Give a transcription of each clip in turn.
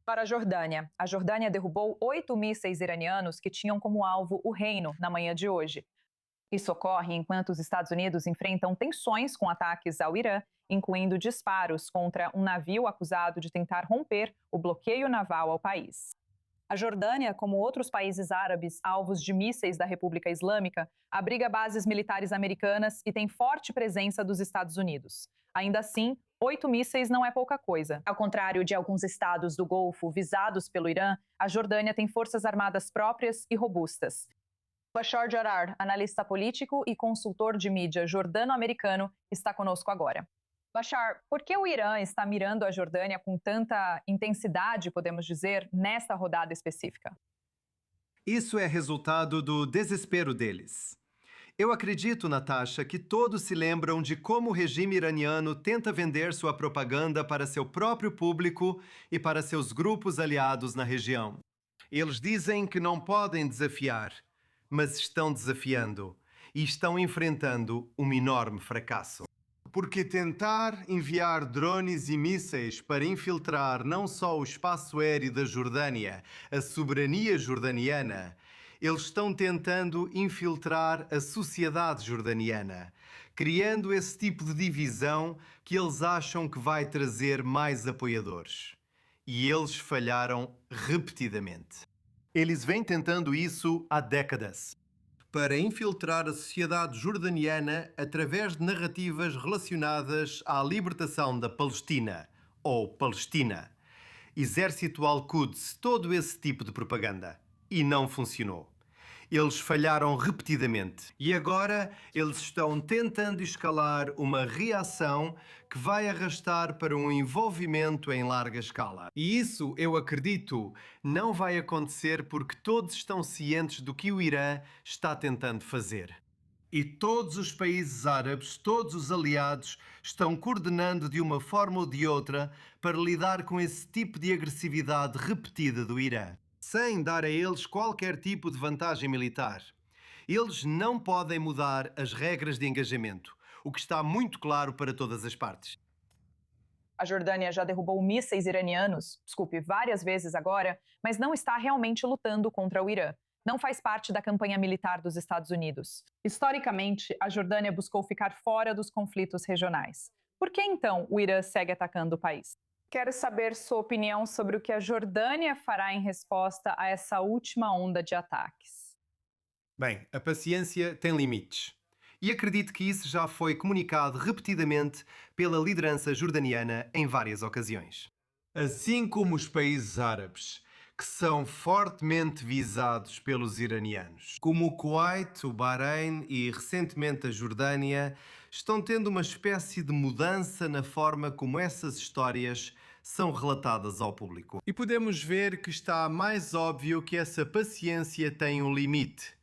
Para a Jordânia derrubou 8 mísseis iranianos que tinham como alvo o reino na manhã de hoje. Isso ocorre enquanto os Estados Unidos enfrentam tensões com ataques ao Irã, incluindo disparos contra um navio acusado de tentar romper o bloqueio naval ao país. A Jordânia, como outros países árabes alvos de mísseis da República Islâmica, abriga bases militares americanas e tem forte presença dos Estados Unidos. Ainda assim, 8 mísseis não é pouca coisa. Ao contrário de alguns estados do Golfo visados pelo Irã, a Jordânia tem forças armadas próprias e robustas. Bashar Jarar, analista político e consultor de mídia jordano-americano, está conosco agora. Bashar, por que o Irã está mirando a Jordânia com tanta intensidade, podemos dizer, nesta rodada específica? Isso é resultado do desespero deles. Eu acredito, Natasha, que todos se lembram de como o regime iraniano tenta vender sua propaganda para seu próprio público e para seus grupos aliados na região. Eles dizem que não podem desafiar, mas estão desafiando e estão enfrentando um enorme fracasso. Porque tentar enviar drones e mísseis para infiltrar não só o espaço aéreo da Jordânia, a soberania jordaniana, eles estão tentando infiltrar a sociedade jordaniana, criando esse tipo de divisão que eles acham que vai trazer mais apoiadores. E eles falharam repetidamente. Eles vêm tentando isso há décadas, para infiltrar a sociedade jordaniana através de narrativas relacionadas à libertação da Palestina, ou Palestina, Exército Al-Quds, todo esse tipo de propaganda. E não funcionou. Eles falharam repetidamente. E agora eles estão tentando escalar uma reação que vai arrastar para um envolvimento em larga escala. E isso, eu acredito, não vai acontecer porque todos estão cientes do que o Irã está tentando fazer. E todos os países árabes, todos os aliados, estão coordenando de uma forma ou de outra para lidar com esse tipo de agressividade repetida do Irã, sem dar a eles qualquer tipo de vantagem militar. Eles não podem mudar as regras de engajamento, o que está muito claro para todas as partes. A Jordânia já derrubou mísseis iranianos, várias vezes agora, mas não está realmente lutando contra o Irã. Não faz parte da campanha militar dos Estados Unidos. Historicamente, a Jordânia buscou ficar fora dos conflitos regionais. Por que então o Irã segue atacando o país? Quero saber sua opinião sobre o que a Jordânia fará em resposta a essa última onda de ataques. Bem, a paciência tem limites. E acredito que isso já foi comunicado repetidamente pela liderança jordaniana em várias ocasiões. Assim como os países árabes, que são fortemente visados pelos iranianos, como o Kuwait, o Bahrein e recentemente a Jordânia, estão tendo uma espécie de mudança na forma como essas histórias são relatadas ao público. E podemos ver que está mais óbvio que essa paciência tem um limite.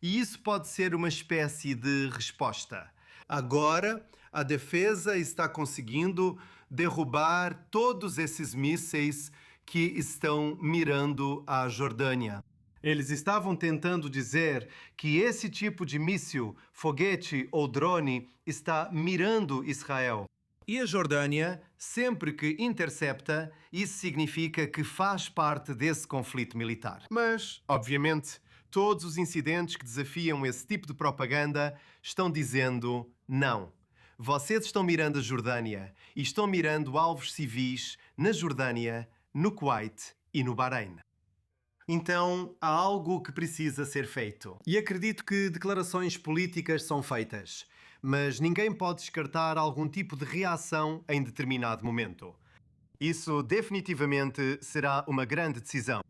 E isso pode ser uma espécie de resposta. Agora, a defesa está conseguindo derrubar todos esses mísseis que estão mirando a Jordânia. Eles estavam tentando dizer que esse tipo de míssil, foguete ou drone está mirando Israel. E a Jordânia, sempre que intercepta, isso significa que faz parte desse conflito militar. Mas, obviamente, todos os incidentes que desafiam esse tipo de propaganda estão dizendo não. Vocês estão mirando a Jordânia e estão mirando alvos civis na Jordânia, no Kuwait e no Bahrein. Então, há algo que precisa ser feito. E acredito que declarações políticas são feitas, mas ninguém pode descartar algum tipo de reação em determinado momento. Isso definitivamente será uma grande decisão.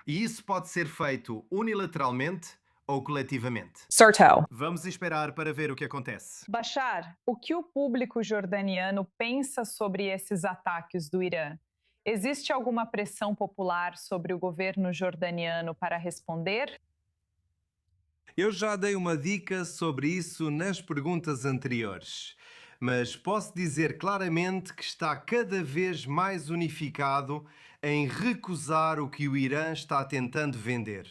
E isso pode ser feito unilateralmente ou coletivamente. Sortel. Vamos esperar para ver o que acontece. Bashar, o que o público jordaniano pensa sobre esses ataques do Irã? Existe alguma pressão popular sobre o governo jordaniano para responder? Eu já dei uma dica sobre isso nas perguntas anteriores, mas posso dizer claramente que está cada vez mais unificado em recusar o que o Irã está tentando vender.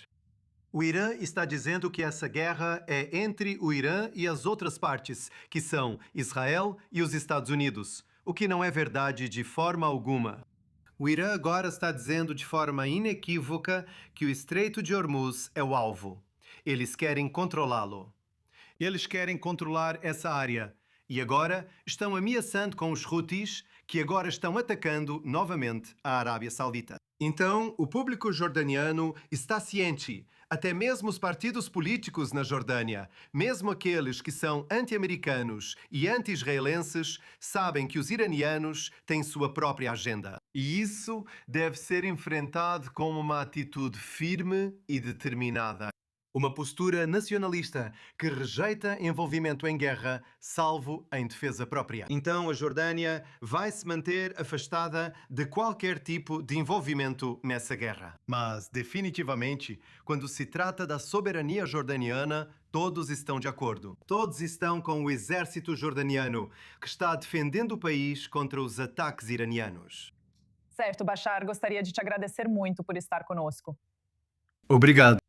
O Irã está dizendo que essa guerra é entre o Irã e as outras partes, que são Israel e os Estados Unidos, o que não é verdade de forma alguma. O Irã agora está dizendo de forma inequívoca que o Estreito de Hormuz é o alvo. Eles querem controlá-lo. Eles querem controlar essa área. E agora estão ameaçando com os Houthis, que agora estão atacando novamente a Arábia Saudita. Então, o público jordaniano está ciente. Até mesmo os partidos políticos na Jordânia, mesmo aqueles que são anti-americanos e anti-israelenses, sabem que os iranianos têm sua própria agenda. E isso deve ser enfrentado com uma atitude firme e determinada. Uma postura nacionalista que rejeita envolvimento em guerra, salvo em defesa própria. Então a Jordânia vai se manter afastada de qualquer tipo de envolvimento nessa guerra. Mas, definitivamente, quando se trata da soberania jordaniana, todos estão de acordo. Todos estão com o exército jordaniano, que está defendendo o país contra os ataques iranianos. Certo, Bashar, gostaria de te agradecer muito por estar conosco. Obrigado.